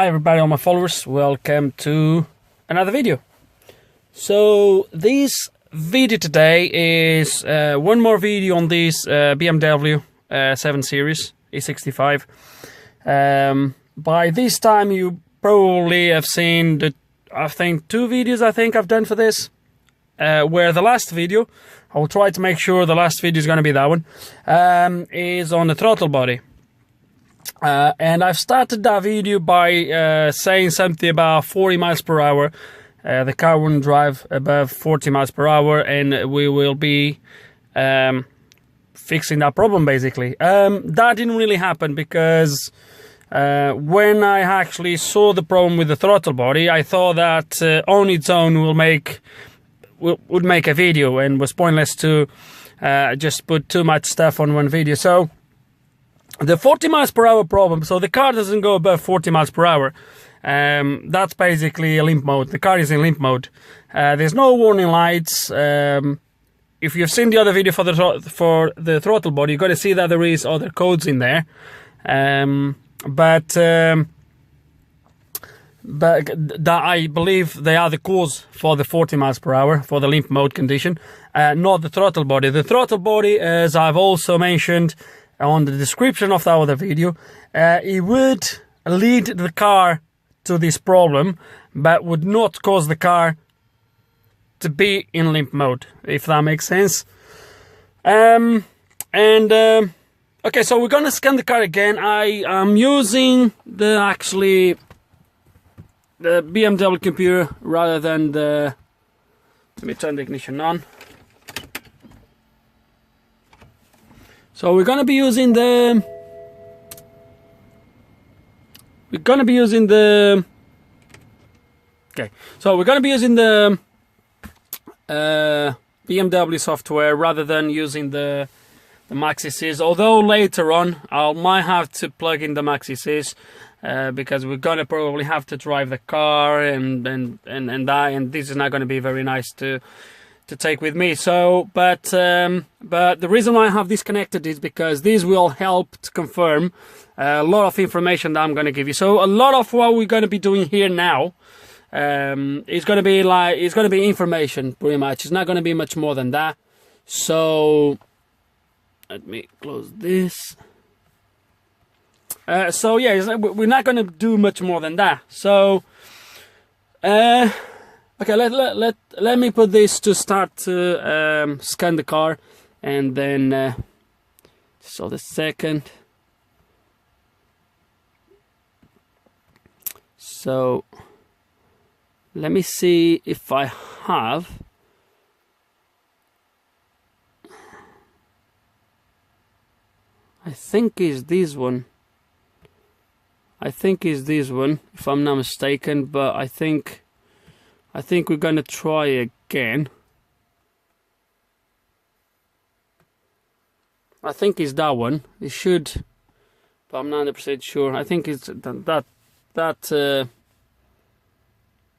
Hi everybody, all my followers, welcome to another video. So this video today is one more video on this BMW 7 Series E65. By this time you probably have seen the, I think, two videos I've done for this. Where the last video, I will try to make sure the last video is going to be that one, is on the throttle body. And I've started that video by saying something about 40 miles per hour. The car wouldn't drive above 40 miles per hour, and we will be fixing that problem basically. That didn't really happen because when I actually saw the problem with the throttle body, I thought that on its own would make a video, and was pointless to just put too much stuff on one video. So the 40 miles per hour problem, so the car doesn't go above 40 miles per hour. That's basically a limp mode. The car is in limp mode. There's no warning lights. If you've seen the other video for the throttle body, you've got to see that there is other codes in there. But that I believe they are the cause for the 40 miles per hour, for the limp mode condition, not the throttle body. The throttle body, as I've also mentioned on the description of the other video, it would lead the car to this problem, but would not cause the car to be in limp mode, if that makes sense. Okay, so we're gonna scan the car again. I am using the BMW computer rather than the... Let me turn the ignition on. So we're gonna be using the... Okay, so we're gonna be using the BMW software rather than using the MaxiSys. Although later on I might have to plug in the MaxiSys. Because we're gonna probably have to drive the car and this is not gonna be very nice to take with me. So, but the reason why I have this connected is because this will help to confirm a lot of information that I'm gonna give you. So a lot of what we're gonna be doing here now is gonna be information pretty much. It's not gonna be much more than that. So let me close this. So yeah, we're not going to do much more than that. So, okay, let me put this to start to scan the car, and then so the second. So let me see if I have. I think it's this one. If I'm not mistaken, but I think we're gonna try again. I think it's that one. It should, but I'm not 100% sure. I think it's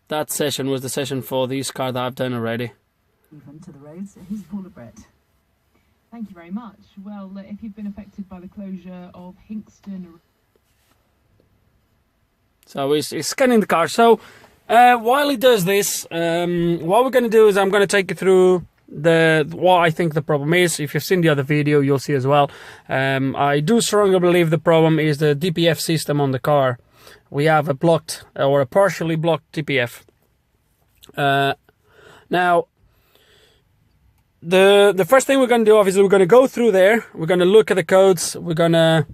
that session was the session for this car that I've done already. Even to the roads, here's Paula Brett. Thank you very much. Well, if you've been affected by the closure of Hinkston. So he's scanning the car. So while he does this, what we're going to do is I'm going to take you through what I think the problem is. If you've seen the other video, you'll see as well. I do strongly believe the problem is the DPF system on the car. We have a blocked or a partially blocked DPF. Now, the first thing we're going to do, obviously, we're going to go through there. We're going to look at the codes. We're gonna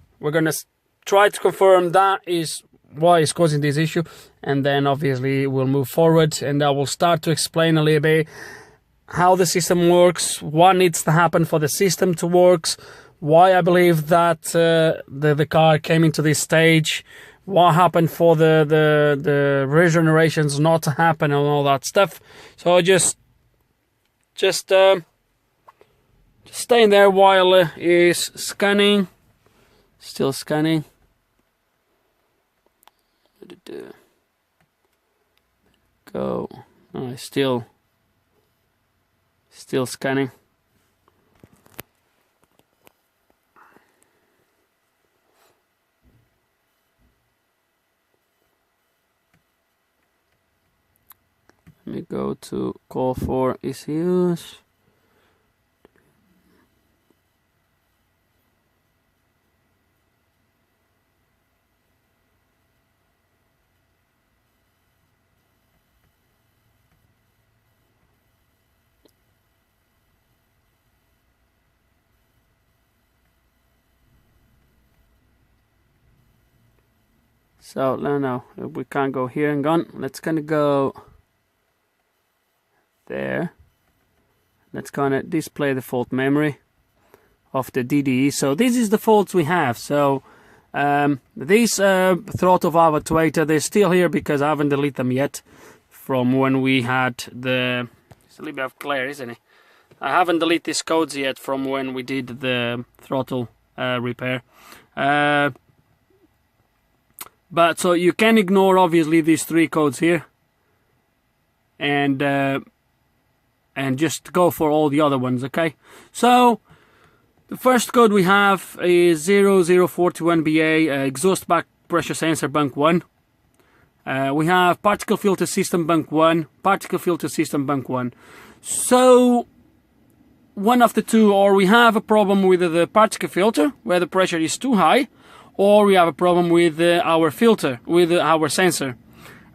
try to confirm that is what is causing this issue, and then obviously we'll move forward, and I will start to explain a little bit how the system works, what needs to happen for the system to work, why I believe that the car came into this stage, what happened for the regenerations not to happen, and all that stuff. So just stay in there while he's scanning. Still scanning. Go. Oh, still scanning. Let me go to call for ECUs. So no, we can't go here and gone. Let's gonna go there. Let's gonna display the fault memory of the DDE. So this is the faults we have. So these throttle valve actuator, they're still here because I haven't deleted them yet from when we had the. It's a little bit of glare, isn't it? I haven't deleted these codes yet from when we did the throttle repair. But so you can ignore obviously these 3 codes here, and just go for all the other ones. Okay, so the first code we have is 0041BA exhaust back pressure sensor bank 1. We have particle filter system bank 1, particle filter system bank 1. So one of the two, or we have a problem with the particle filter where the pressure is too high, or we have a problem with our filter, with our sensor.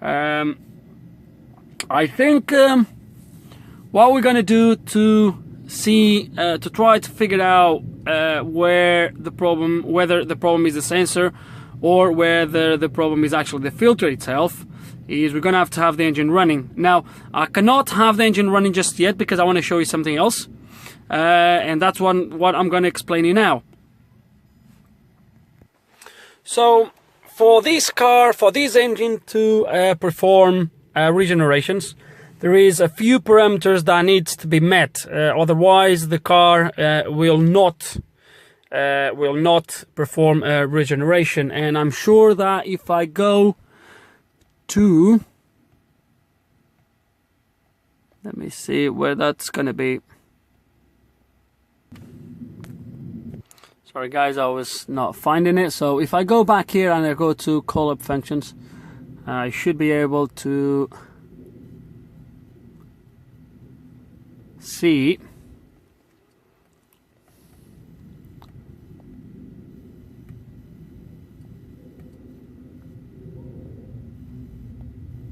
I think what we're gonna do to see, to try to figure out whether the problem is the sensor or whether the problem is actually the filter itself, is we're gonna have to have the engine running. Now, I cannot have the engine running just yet because I want to show you something else, and that's what I'm gonna explain you now. So for this car, for this engine to perform regenerations, there is a few parameters that needs to be met. Otherwise, the car will not perform regeneration. And I'm sure that if I go to, let me see where that's gonna be. Sorry guys, I was not finding it. So if I go back here and I go to call up functions, I should be able to see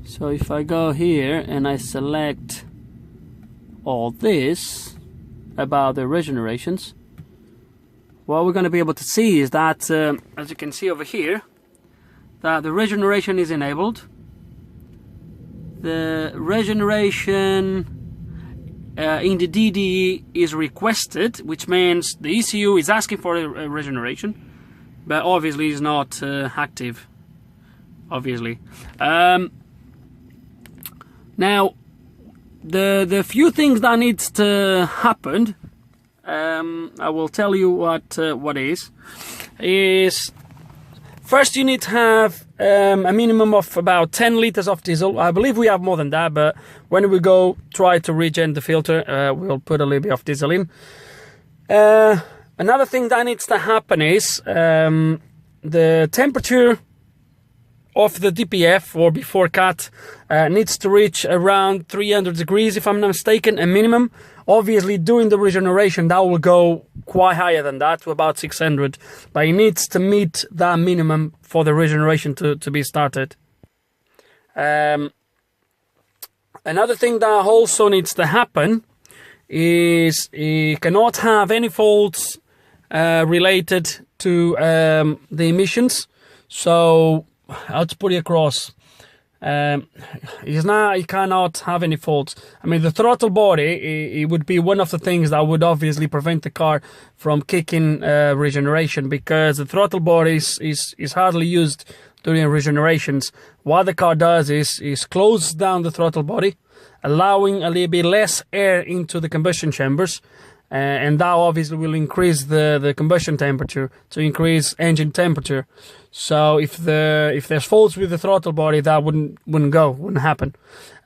so if I go here and I select all this about the regenerations, what we're going to be able to see is that, as you can see over here, that the regeneration is enabled. The regeneration in the DDE is requested, which means the ECU is asking for a regeneration, but obviously is not active. Obviously. Now, the few things that needs to happen. I will tell you what is first you need to have a minimum of about 10 liters of diesel. I believe we have more than that, but when we go try to regen the filter, we'll put a little bit of diesel in. Another thing that needs to happen is the temperature of the DPF, or before cut, needs to reach around 300 degrees, if I'm not mistaken, a minimum. Obviously, during the regeneration, that will go quite higher than that, to about 600. But it needs to meet that minimum for the regeneration to be started. Another thing that also needs to happen is you cannot have any faults related to the emissions. So, how to put it across? You cannot have any faults. I mean, the throttle body, it would be one of the things that would obviously prevent the car from kicking regeneration, because the throttle body is hardly used during regenerations. What the car does is close down the throttle body, allowing a little bit less air into the combustion chambers, and that obviously will increase the combustion temperature, to increase engine temperature. So if there's faults with the throttle body, that wouldn't happen.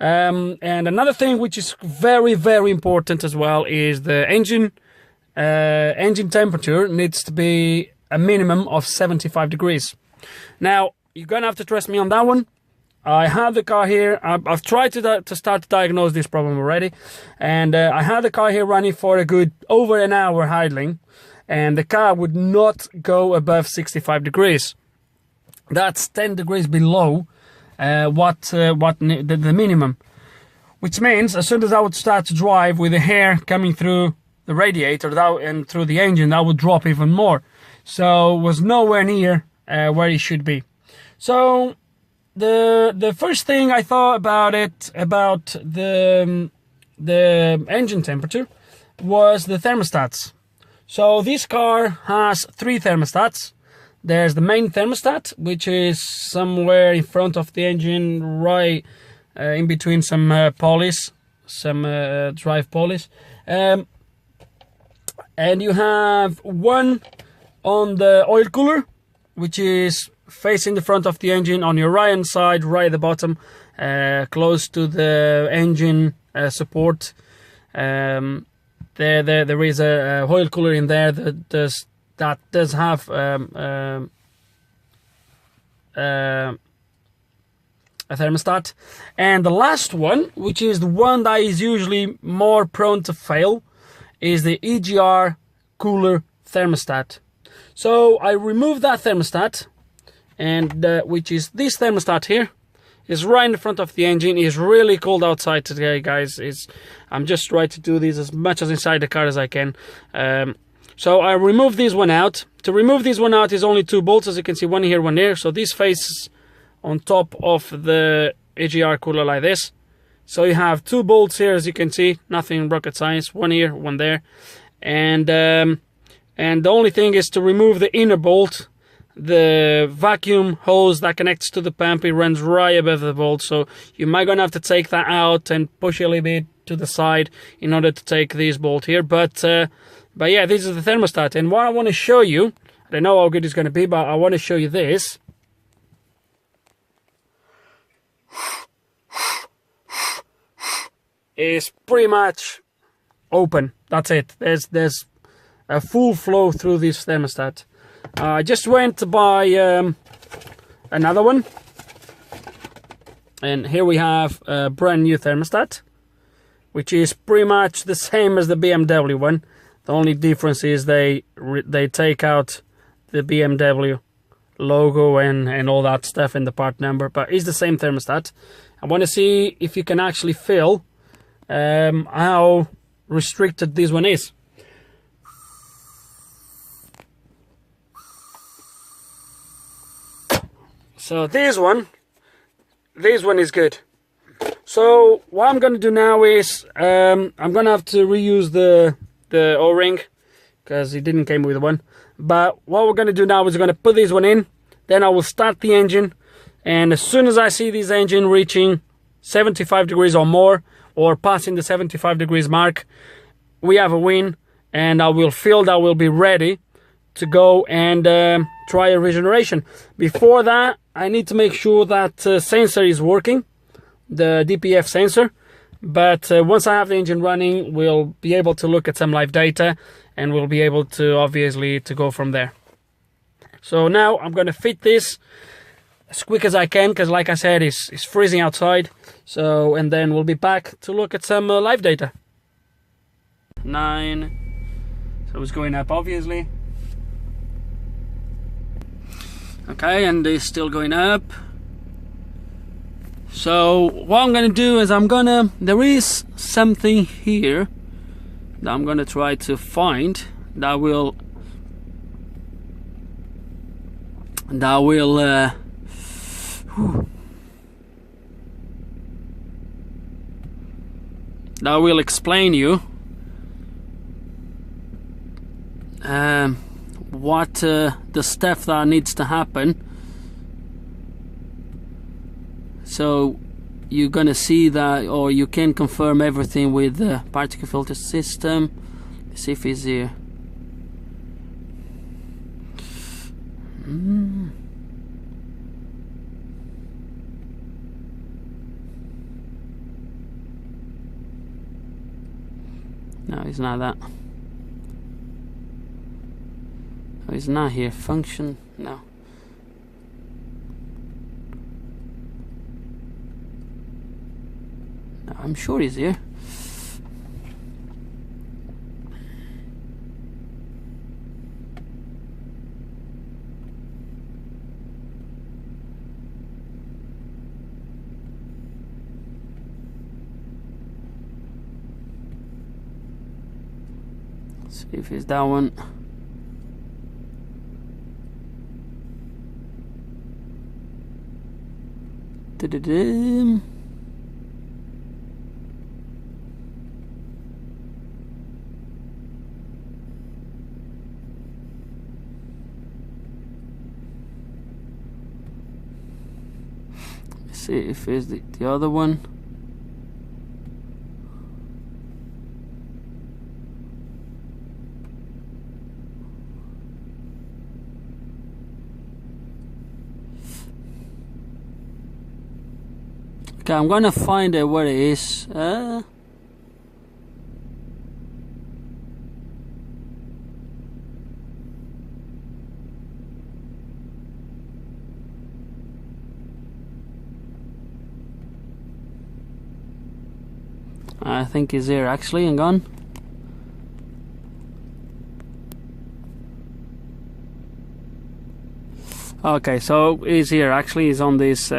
And another thing which is very, very important as well is the engine temperature needs to be a minimum of 75 degrees. Now, you're gonna have to trust me on that one. I had the car here. I've tried to start to diagnose this problem already, and I had the car here running for a good over an hour idling, and the car would not go above 65 degrees. That's 10 degrees below the minimum, which means as soon as I would start to drive with the air coming through the radiator and through the engine, that would drop even more. So it was nowhere near where it should be. So the first thing I thought about the engine temperature was the thermostats. So this car has 3 thermostats. There's the main thermostat, which is somewhere in front of the engine, right in between some polish, some drive polish. And you have one on the oil cooler, which is facing the front of the engine on your right hand side, right at the bottom, close to the engine support. There is a oil cooler in there that does have a thermostat. And the last one, which is the one that is usually more prone to fail, is the Egr Cooler Thermostat. So I removed that thermostat, and which is this thermostat here. Is right in the front of the engine. It's really cold outside today, guys. I'm just trying to do this as much as inside the car as I can. So I removed this one out. To remove this one out is only 2 bolts, as you can see, one here, one there. So this faces on top of the Egr cooler like this. So you have 2 bolts here, as you can see, nothing rocket science. One here, one there, and the only thing is to remove the inner bolt. The vacuum hose that connects to the pump, it runs right above the bolt, so you might gonna have to take that out and push a little bit to the side in order to take this bolt here. But yeah, this is the thermostat, and what I want to show you, I don't know how good it's going to be, but I want to show you this. It's pretty much open. That's it. There's a full flow through this thermostat. I just went to buy another one, and here we have a brand new thermostat, which is pretty much the same as the BMW one. The only difference is they take out the BMW logo and all that stuff in the part number, but it's the same thermostat. I want to see if you can actually feel how restricted this one is. So this one is good. So what I'm going to do now is I'm going to have to reuse the O-ring because it didn't come with one. But what we're going to do now is we're going to put this one in. Then I will start the engine, and as soon as I see this engine reaching 75 degrees or more, or passing the 75 degrees mark, we have a win, and I will feel that we'll be ready to go and try a regeneration. Before that, I need to make sure that sensor is working, the DPF sensor. But once I have the engine running, we'll be able to look at some live data, and we'll be able to obviously to go from there. So now I'm going to fit this as quick as I can, because like I said, it's freezing outside. So, and then we'll be back to look at some live data. 9, so it's going up obviously. Okay, and it's still going up. So what I'm gonna do is there is something here that I'm gonna try to find that will explain you what the stuff that needs to happen. So you're gonna see that, or you can confirm everything with the particle filter system. Let's see if it's here. No, it's not that. Oh, it's not here. Function, no. I'm sure he's here. See if it's that one. Da-da-da. See if it's the other one. Okay, I'm gonna find it where it is. I think he's here actually, hang on. Okay, so he's here actually, he's on this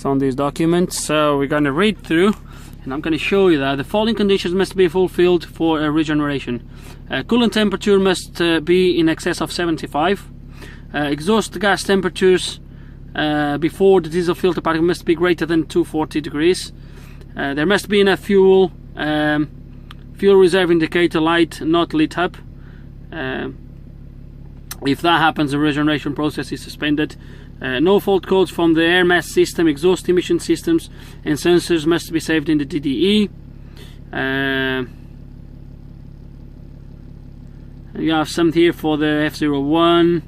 on these documents. So we're going to read through, and I'm going to show you that the following conditions must be fulfilled for a regeneration. Coolant temperature must be in excess of 75. Exhaust gas temperatures before the diesel filter particle must be greater than 240 degrees. There must be enough fuel reserve indicator light not lit up. If that happens, the regeneration process is suspended. No fault codes from the air mass system, exhaust emission systems and sensors must be saved in the DDE. You have some here for the F01.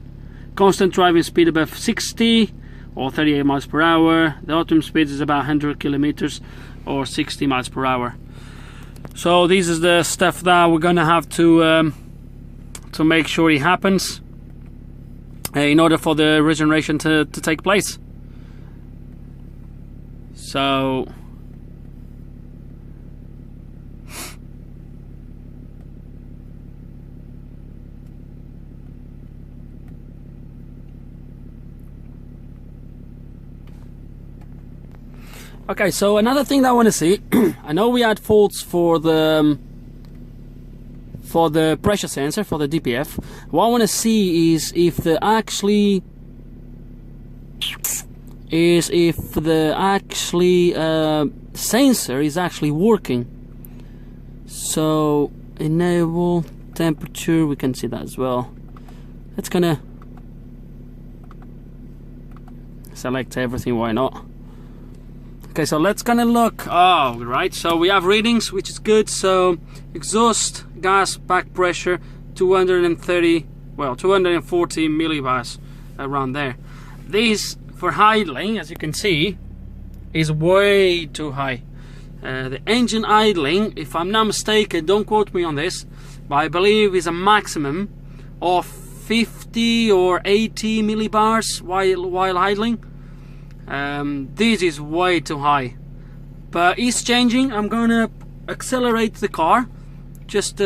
Constant driving speed above 60 or 38 miles per hour. The optimum speed is about 100 kilometers or 60 miles per hour. So this is the stuff that we're gonna have to make sure it happens in order for the regeneration to take place. So okay, so another thing that I want to see, I know we had faults for the pressure sensor, for the DPF. What I want to see is if the sensor is actually working. So enable temperature, we can see that as well. That's gonna select everything, why not? Okay, so let's gonna look. Oh, right, so we have readings, which is good. So exhaust gas back pressure 240 millibars, around there. This for idling, as you can see, is way too high. The engine idling, if I'm not mistaken, don't quote me on this, but I believe is a maximum of 50 or 80 millibars while idling. This is way too high, but it's changing. I'm gonna accelerate the car just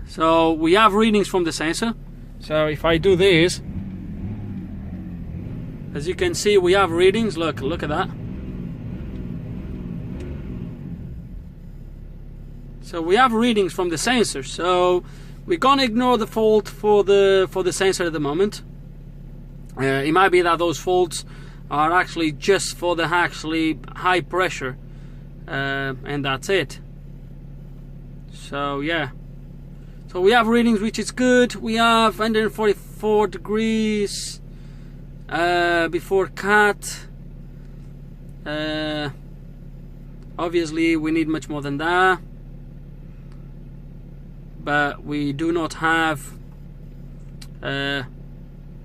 so we have readings from the sensor. So if I do this, as you can see, we have readings. Look at that. So we have readings from the sensor, so we're gonna ignore the fault for the sensor at the moment. It might be that those faults are actually just for the high pressure, and that's it. So yeah, so we have readings, which is good. We have 144 degrees before cut. Obviously we need much more than that, but we do not have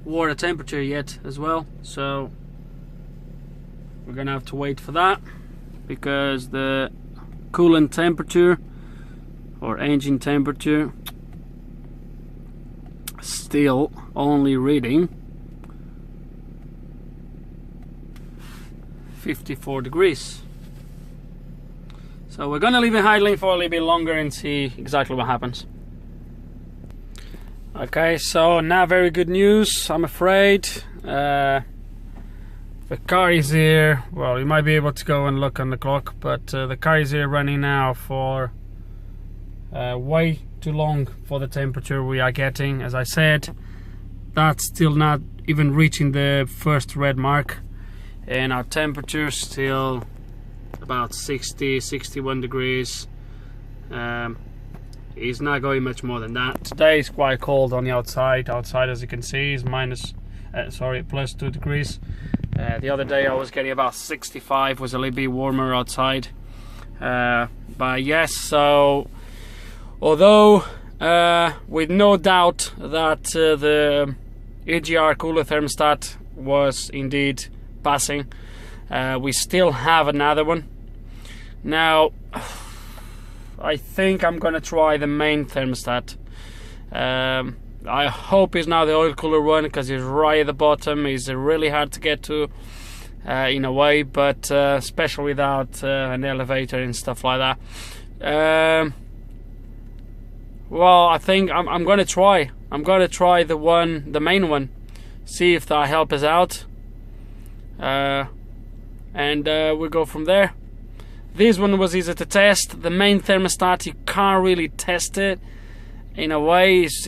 water temperature yet as well, so we're gonna have to wait for that, because the coolant temperature or engine temperature still only reading 54 degrees. So we're gonna leave it idling for a little bit longer and see exactly what happens. Okay, so now very good news, I'm afraid. The car is here. Well, you might be able to go and look on the clock, but the car is here running now for way too long for the temperature we are getting. As I said, that's still not even reaching the first red mark, and our temperature still about 61 degrees. It's not going much more than that. Today is quite cold on the outside. Outside, as you can see, is plus 2 degrees. The other day I was getting about 65, was a little bit warmer outside. But yes, so although with no doubt that the Egr Cooler Thermostat was indeed passing, we still have another one. Now I think I'm gonna try the main thermostat. I hope it's not the oil cooler one, because it's right at the bottom. It's really hard to get to in a way, but especially without an elevator and stuff like that. Well, I think I'm gonna try. I'm gonna try the main one, see if that helps us out, and we'll go from there. This one was easy to test. The main thermostat, you can't really test it. In a way, it's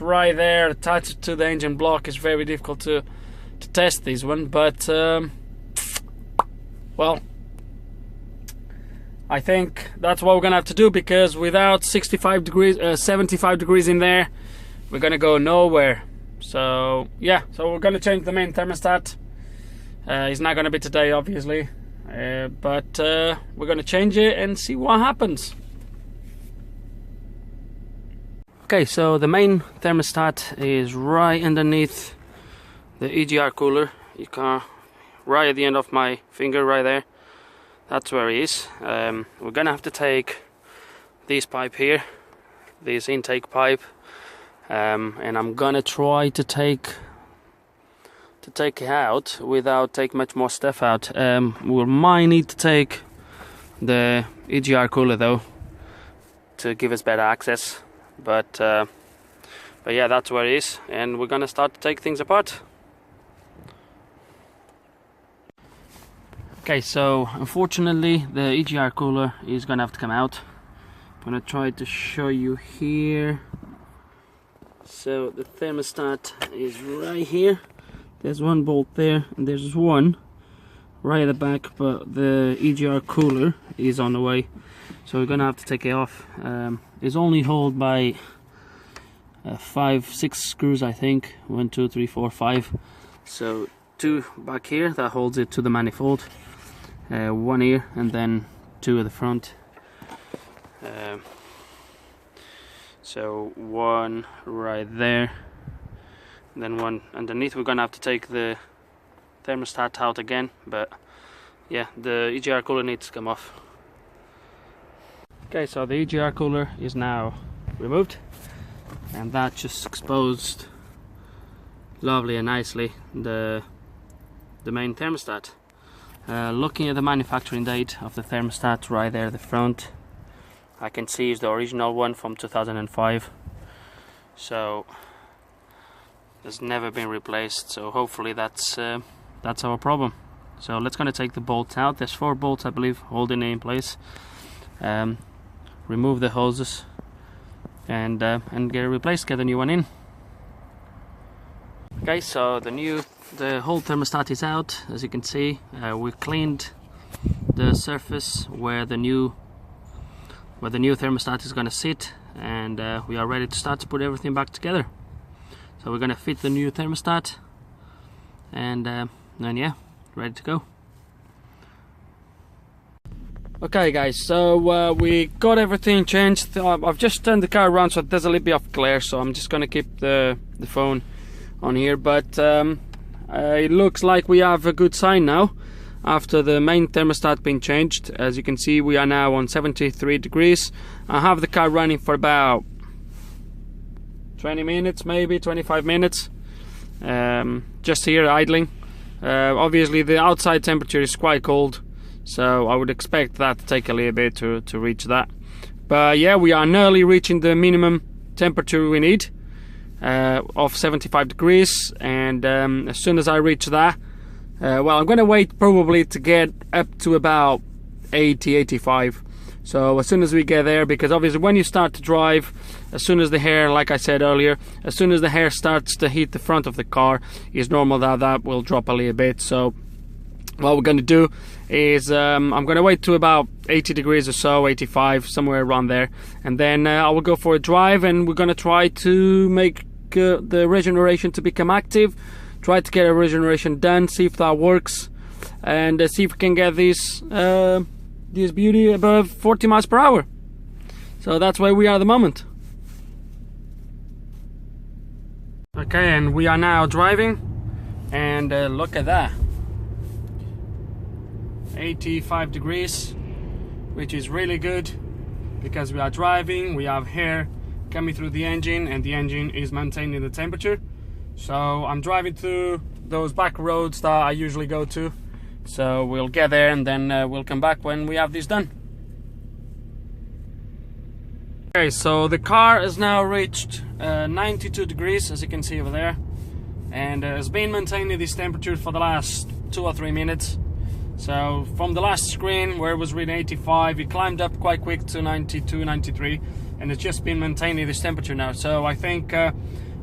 right there attached to the engine block. It's very difficult to test this one, but well, I think that's what we're gonna have to do, because without 75 degrees, 75 degrees in there, we're gonna go nowhere. So yeah, so we're gonna change the main thermostat. It's not gonna be today, obviously, but we're gonna change it and see what happens. Okay, so the main thermostat is right underneath the Egr cooler. You can, right at the end of my finger, right there. That's where it is. We're gonna have to take this pipe here, this intake pipe, and I'm gonna try to take it out without taking much more stuff out. We might need to take the Egr cooler though to give us better access. But yeah, that's where it is, and we're gonna start to take things apart. Okay, so unfortunately the Egr cooler is gonna have to come out. I'm gonna try to show you here. So the thermostat is right here. There's one bolt there, and there's one right at the back, but the Egr cooler is on the way, so we're gonna have to take it off. It's only held by 6 screws, I think. 1, 2, 3, 4, 5. So 2 back here that holds it to the manifold, 1 here, and then 2 at the front. So 1 right there, and then 1 underneath. We're gonna have to take the thermostat out again, but yeah, the Egr cooler needs to come off. Okay, so the Egr cooler is now removed, and that just exposed lovely and nicely the main thermostat. Looking at the manufacturing date of the thermostat right there at the front, I can see it's the original one from 2005, so it's never been replaced. So hopefully that's our problem. So let's gonna take the bolts out. There's 4 bolts, I believe, holding it in place. Remove the hoses and get it replaced, get a new one in. Okay, so the whole thermostat is out. As you can see, we cleaned the surface where the new thermostat is going to sit, and we are ready to start to put everything back together. So we're going to fit the new thermostat, and then yeah, ready to go. Okay guys, so we got everything changed. I've just turned the car around so there's a little bit of glare, so I'm just gonna keep the phone on here, but it looks like we have a good sign now after the main thermostat being changed. As you can see, we are now on 73 degrees. I have the car running for about 20 minutes, maybe 25 minutes, just here idling, Obviously the outside temperature is quite cold, so I would expect that to take a little bit to reach that. But yeah, we are nearly reaching the minimum temperature we need of 75 degrees, and as soon as I reach that, well, I'm gonna wait probably to get up to about 80-85. So as soon as we get there, because obviously when you start to drive, as soon as the hair, like I said earlier, as soon as the hair starts to hit the front of the car, it's normal that that will drop a little bit. So what we're going to do is I'm going to wait to about 80 degrees or so, 85, somewhere around there, and then I will go for a drive, and we're going to try to make the regeneration to become active, try to get a regeneration done, see if that works, and see if we can get this beauty above 40 miles per hour. So that's where we are at the moment. Okay, and we are now driving, and look at that, 85 degrees, which is really good because we are driving, we have air coming through the engine, and the engine is maintaining the temperature. So I'm driving through those back roads that I usually go to, so we'll get there, and then we'll come back when we have this done. Okay, so the car has now reached 92 degrees, as you can see over there, and has been maintaining this temperature for the last 2 or 3 minutes. So from the last screen where it was reading 85, it climbed up quite quick to 92, 93, and it's just been maintaining this temperature now. So I think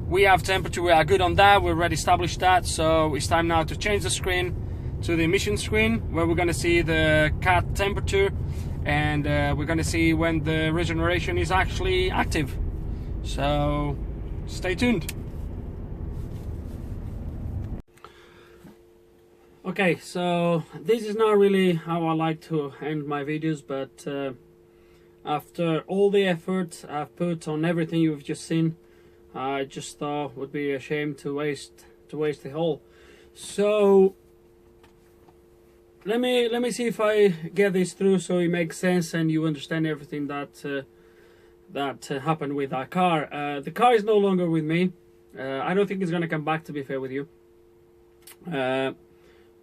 we have temperature, we are good on that, we've already established that. So it's time now to change the screen to the emission screen, where we're going to see the cat temperature, and we're going to see when the regeneration is actually active. So stay tuned. Okay, so this is not really how I like to end my videos, but after all the effort I've put on everything you've just seen, I just thought it would be a shame to waste the whole. So let me see if I get this through so it makes sense and you understand everything that happened with that car. The car is no longer with me. I don't think it's going to come back, to be fair with you.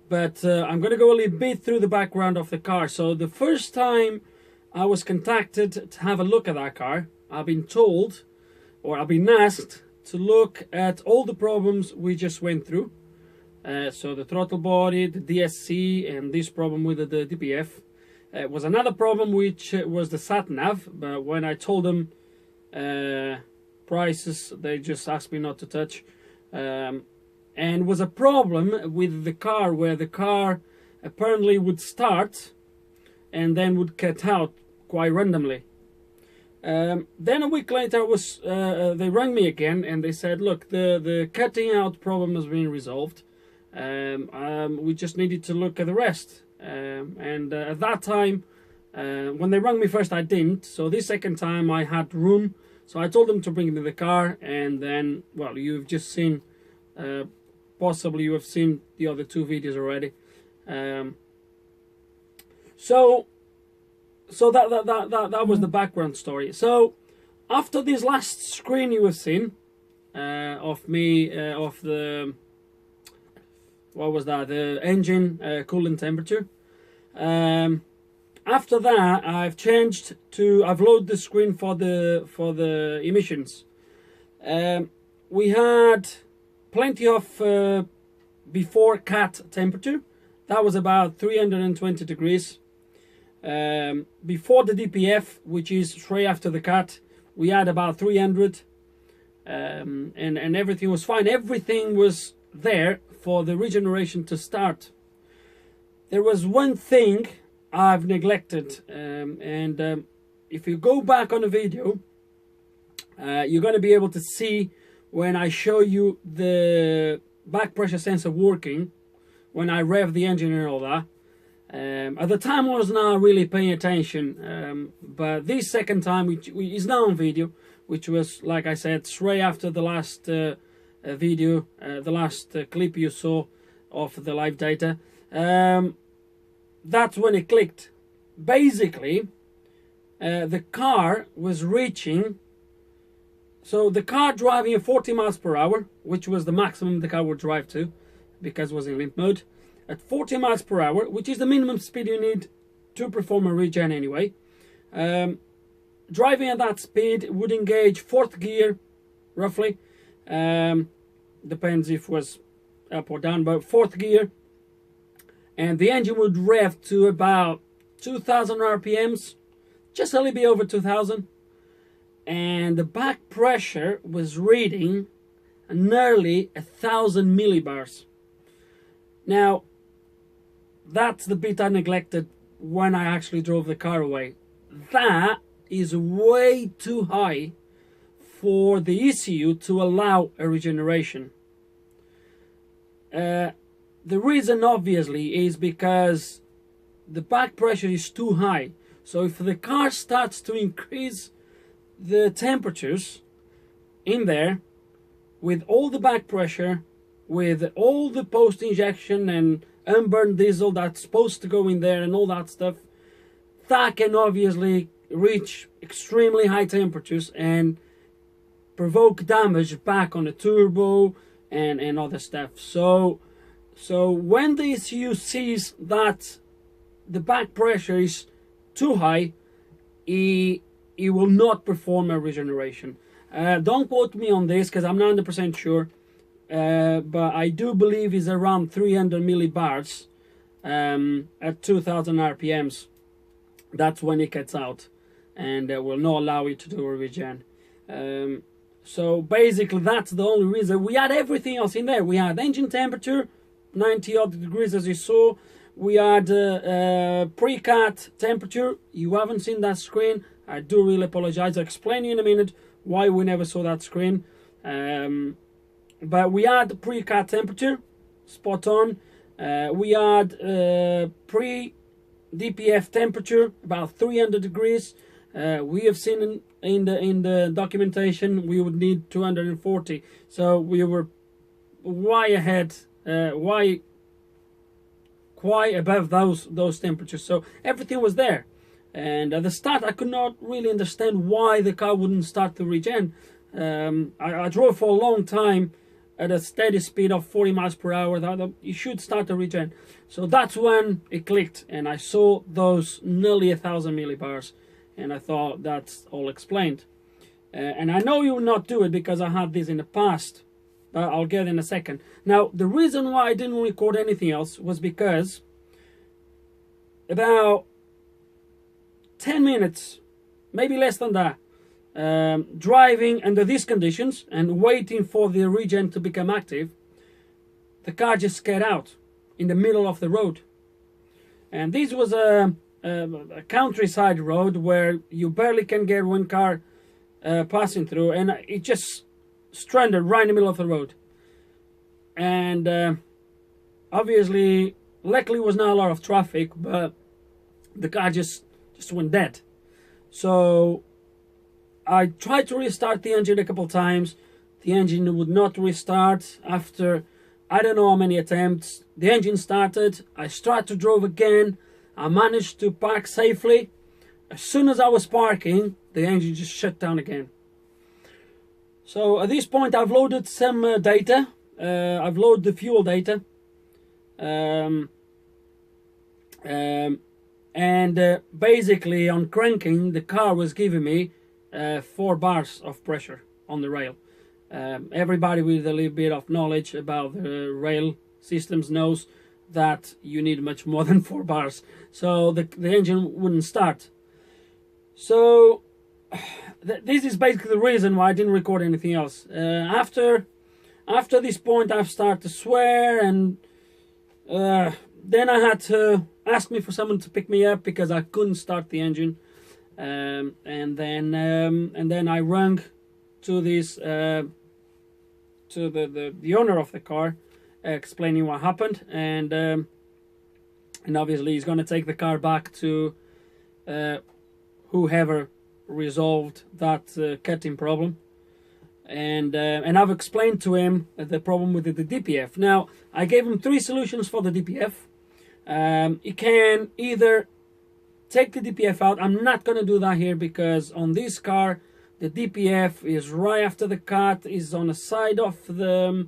But I'm going to go a little bit through the background of the car. So the first time I was contacted to have a look at that car, I've been told, or I've been asked to look at all the problems we just went through. So the throttle body, the DSC, and this problem with the DPF. Was another problem, which was the sat nav, but when I told them prices, they just asked me not to touch. And was a problem with the car, where the car apparently would start and then would cut out quite randomly. Then a week later they rang me again, and they said, look, the cutting out problem has been resolved. We just needed to look at the rest. And at that time, when they rang me first, I didn't. So this second time I had room, so I told them to bring me the car, and then, well, you've just seen, possibly you have seen the other 2 videos already. So that was the background story. So after this last screen you have seen of me, of the, what was that, the engine coolant temperature, after that I've changed to, I've loaded the screen for the emissions. We had plenty of before cat temperature. That was about 320 degrees. Before the DPF, which is straight after the cat, we had about 300, and everything was fine. Everything was there for the regeneration to start. There was one thing I've neglected, and if you go back on the video, you're going to be able to see when I show you the back pressure sensor working, when I rev the engine and all that. At the time I was not really paying attention, but this second time, which is now on video, which was, like I said, straight after the last video, the last clip you saw of the live data, that's when it clicked. Basically, the car was reaching, so the car driving at 40 miles per hour, which was the maximum the car would drive to, because it was in limp mode, at 40 miles per hour, which is the minimum speed you need to perform a regen anyway. Driving at that speed would engage fourth gear, roughly. Depends if it was up or down, but fourth gear. And the engine would rev to about 2,000 RPMs, just a little bit over 2,000. And the back pressure was reading nearly 1,000 millibars. Now, that's the bit I neglected when I actually drove the car away. That is way too high for the ECU to allow a regeneration. The reason obviously is because the back pressure is too high. So if the car starts to increase the temperatures in there, with all the back pressure, with all the post-injection and unburned diesel that's supposed to go in there and all that stuff, that can obviously reach extremely high temperatures and provoke damage back on the turbo and other stuff. So when the ECU sees that the back pressure is too high, he will not perform a regeneration. Don't quote me on this because I'm not 100% sure, but I do believe it's around 300 millibars at 2000 RPMs. That's when it gets out, and will not allow you to do a regen. So basically that's the only reason. We had everything else in there. We had engine temperature, 90 odd degrees as you saw. We had pre-cut temperature. You haven't seen that screen. I do really apologize. I'll explain you in a minute why we never saw that screen. But we had pre-cut temperature, spot on. We had pre-DPF temperature, about 300 degrees. We have seen in the documentation we would need 240. So we were way ahead, quite above those temperatures. So everything was there. And at the start, I could not really understand why the car wouldn't start to regen. I drove for a long time at a steady speed of 40 miles per hour. That you should start to regen. So that's when it clicked, and I saw those nearly 1,000 millibars, and I thought that's all explained. And I know you will not do it because I had this in the past, but I'll get in a second. Now, the reason why I didn't record anything else was because about 10 minutes, maybe less than that, driving under these conditions and waiting for the regen to become active, the car just scared out in the middle of the road. And this was a countryside road where you barely can get one car passing through, and it just stranded right in the middle of the road. And obviously, luckily was not a lot of traffic, but the car just went dead. So I tried to restart the engine a couple times. The engine would not restart after I don't know how many attempts. The engine started. I started to drive again. I managed to park safely. As soon as I was parking, the engine just shut down again. So at this point I've loaded some data. I've loaded the fuel data. And basically on cranking, the car was giving me 4 bars of pressure on the rail. Everybody with a little bit of knowledge about the rail systems knows that you need much more than 4 bars. So the engine wouldn't start. So this is basically the reason why I didn't record anything else. After this point, I've started to swear, and then I had to ask me for someone to pick me up because I couldn't start the engine. And then I rang to this to the owner of the car, explaining what happened, and obviously he's going to take the car back to whoever resolved that cutting problem. And I've explained to him the problem with the DPF. Now, I gave him 3 solutions for the DPF. He can either take the DPF out. I'm not going to do that here because on this car, the DPF is right after the cut, is on the side of the...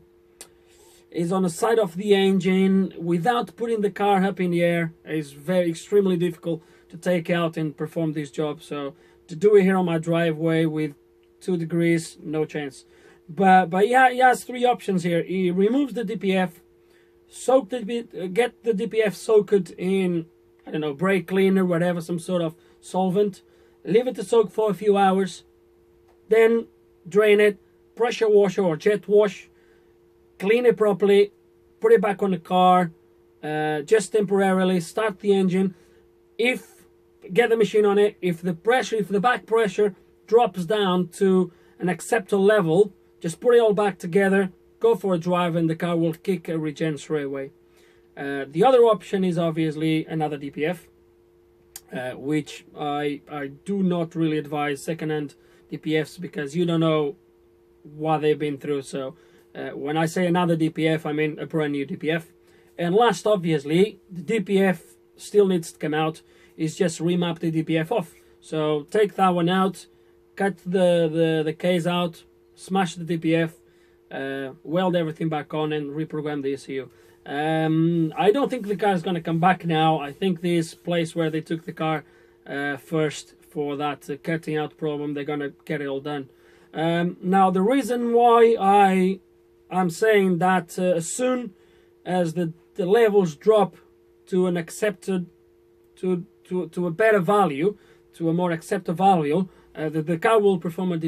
is on the side of the engine without putting the car up in the air. Is very extremely difficult to take out and perform this job. So to do it here on my driveway with 2 degrees, no chance. But yeah, he has 3 options here. He removes the DPF, get the DPF soaked in, I don't know, brake cleaner, whatever, some sort of solvent, leave it to soak for a few hours, then drain it, pressure wash or jet wash, clean it properly, put it back on the car, just temporarily, start the engine. Get the machine on it. If the back pressure drops down to an acceptable level, just put it all back together, go for a drive, and the car will kick a regen straight away. The other option is obviously another DPF, which I do not really advise second-hand DPFs, because you don't know what they've been through. So when I say another DPF, I mean a brand new DPF. And last, obviously, the DPF still needs to come out, is just remap the DPF off. So take that one out, cut the case out, smash the DPF, weld everything back on, and reprogram the ECU. I don't think the car is going to come back now. I think this place where they took the car first for that cutting out problem, they're going to get it all done. Now, the reason why I'm saying that as soon as the levels drop to an accepted, to a better value, to a more acceptable value, the car will perform a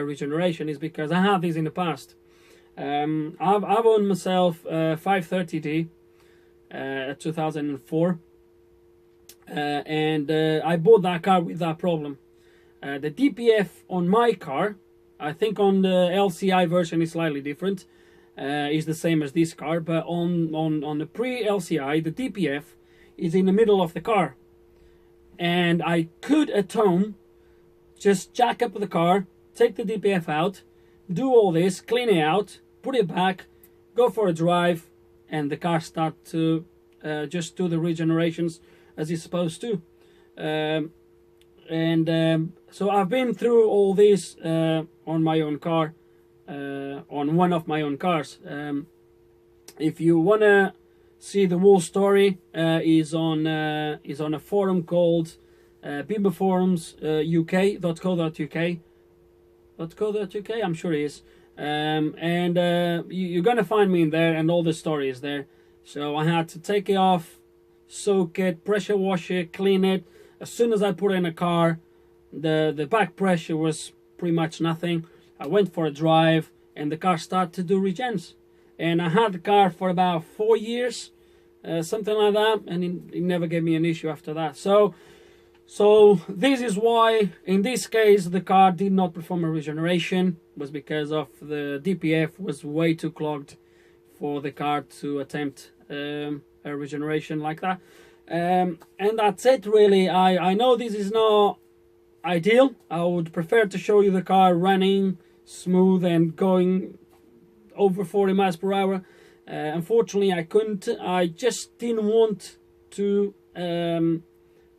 regeneration, is because I had this in the past. I've owned myself 530D 2004, and I bought that car with that problem. The DPF on my car, I think on the LCI version is slightly different, is the same as this car, but on the pre-LCI, the DPF is in the middle of the car. And I could at home just jack up the car, take the DPF out, do all this, clean it out, put it back, go for a drive, and the car start to just do the regenerations as it's supposed to. So I've been through all this on my own car, on one of my own cars. If you wanna see the whole story, is on a forum called bimbaforums.uk.co.uk. I'm sure it is. You're gonna find me in there, and all the story is there. So I had to take it off, soak it, pressure wash it, clean it. As soon as I put it in a car, the back pressure was pretty much nothing. I went for a drive, and the car started to do regens. And I had the car for about 4 years, something like that, and it never gave me an issue after that. So this is why, in this case, the car did not perform a regeneration, was because of the DPF was way too clogged for the car to attempt a regeneration like that. And that's it, really. I know this is not ideal. I would prefer to show you the car running smooth and going over 40 miles per hour. Unfortunately, I couldn't. I just didn't want to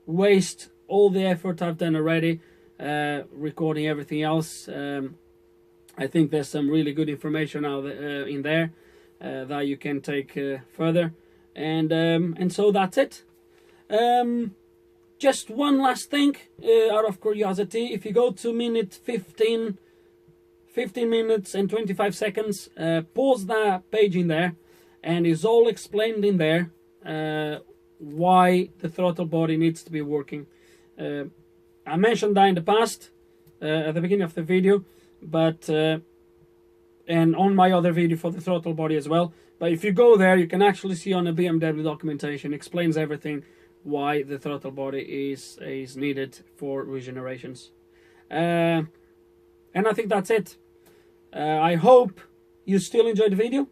waste all the effort I've done already recording everything else. I think there's some really good information out in there that you can take further, and so that's it. Just one last thing, out of curiosity, if you go to minute 15 minutes and 25 seconds, pause that page in there, and it's all explained in there why the throttle body needs to be working. I mentioned that in the past, at the beginning of the video, but and on my other video for the throttle body as well. But if you go there, you can actually see on the BMW documentation, explains everything why the throttle body is needed for regenerations. And I think that's it. I hope you still enjoyed the video.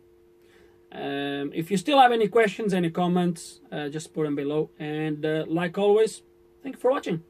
If you still have any questions, any comments, just put them below. And like always, thank you for watching.